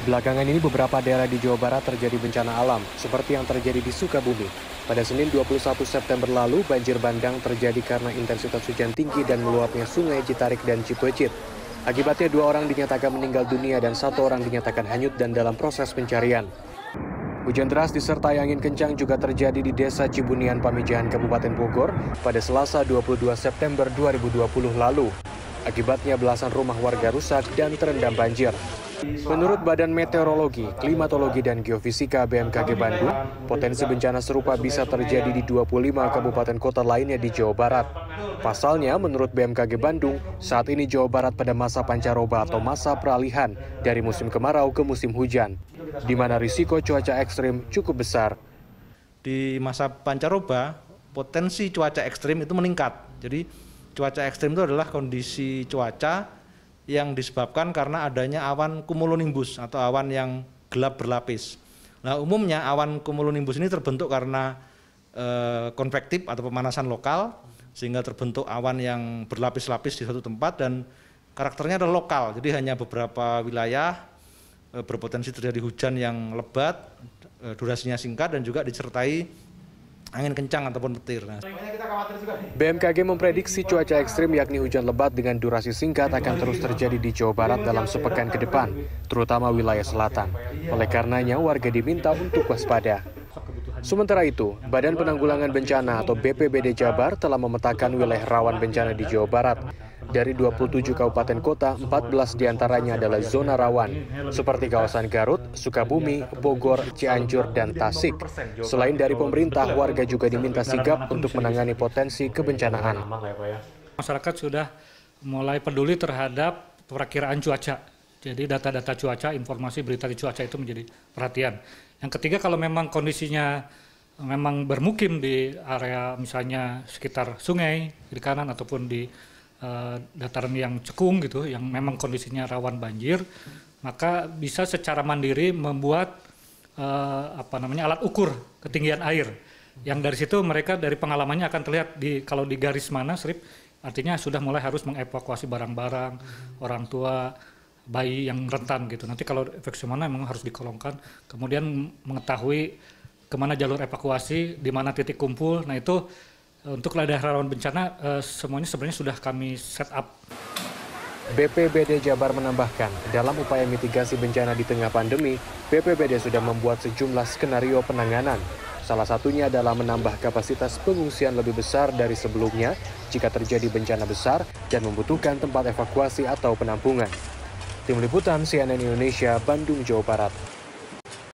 Belakangan ini beberapa daerah di Jawa Barat terjadi bencana alam, seperti yang terjadi di Sukabumi. Pada Senin 21 September lalu, banjir bandang terjadi karena intensitas hujan tinggi dan meluapnya sungai Citarik dan Cipecit. Akibatnya 2 orang dinyatakan meninggal dunia dan 1 orang dinyatakan hanyut dan dalam proses pencarian. Hujan deras disertai angin kencang juga terjadi di Desa Cibunian, Pamijahan, Kabupaten Bogor pada Selasa 22 September 2020 lalu. Akibatnya belasan rumah warga rusak dan terendam banjir. Menurut Badan Meteorologi, Klimatologi, dan Geofisika BMKG Bandung, potensi bencana serupa bisa terjadi di 25 kabupaten kota lainnya di Jawa Barat. Pasalnya, menurut BMKG Bandung, saat ini Jawa Barat pada masa pancaroba atau masa peralihan dari musim kemarau ke musim hujan, di mana risiko cuaca ekstrim cukup besar. Di masa pancaroba, potensi cuaca ekstrim itu meningkat. Jadi, cuaca ekstrim itu adalah kondisi cuaca yang disebabkan karena adanya awan cumulonimbus atau awan yang gelap berlapis. Nah, umumnya awan cumulonimbus ini terbentuk karena konvektif atau pemanasan lokal, sehingga terbentuk awan yang berlapis-lapis di satu tempat dan karakternya adalah lokal. Jadi hanya beberapa wilayah berpotensi terjadi hujan yang lebat, durasinya singkat dan juga disertai angin kencang ataupun petir. BMKG memprediksi cuaca ekstrim yakni hujan lebat dengan durasi singkat akan terus terjadi di Jawa Barat dalam sepekan ke depan, terutama wilayah selatan. Oleh karenanya warga diminta untuk waspada. Sementara itu, Badan Penanggulangan Bencana atau BPBD Jabar telah memetakan wilayah rawan bencana di Jawa Barat. Dari 27 kabupaten kota, 14 diantaranya adalah zona rawan, seperti kawasan Garut, Sukabumi, Bogor, Cianjur, dan Tasik. Selain dari pemerintah, warga juga diminta sigap untuk menangani potensi kebencanaan. Masyarakat sudah mulai peduli terhadap perakiraan cuaca. Jadi data-data cuaca, informasi berita di cuaca itu menjadi perhatian. Yang ketiga, kalau memang kondisinya memang bermukim di area misalnya sekitar sungai, di kanan ataupun di dataran yang cekung gitu, yang memang kondisinya rawan banjir, maka bisa secara mandiri membuat alat ukur ketinggian air. Yang dari situ mereka dari pengalamannya akan terlihat kalau di garis mana strip, artinya sudah mulai harus mengevakuasi barang-barang, orang tua, bayi yang rentan gitu. Nanti kalau evakuasi mana memang harus dikolongkan, kemudian mengetahui kemana jalur evakuasi, di mana titik kumpul. Nah itu untuk daerah rawan bencana semuanya sebenarnya sudah kami set up. BPBD Jabar menambahkan, dalam upaya mitigasi bencana di tengah pandemi, BPBD sudah membuat sejumlah skenario penanganan. Salah satunya adalah menambah kapasitas pengungsian lebih besar dari sebelumnya jika terjadi bencana besar dan membutuhkan tempat evakuasi atau penampungan. Tim Liputan CNN Indonesia, Bandung, Jawa Barat.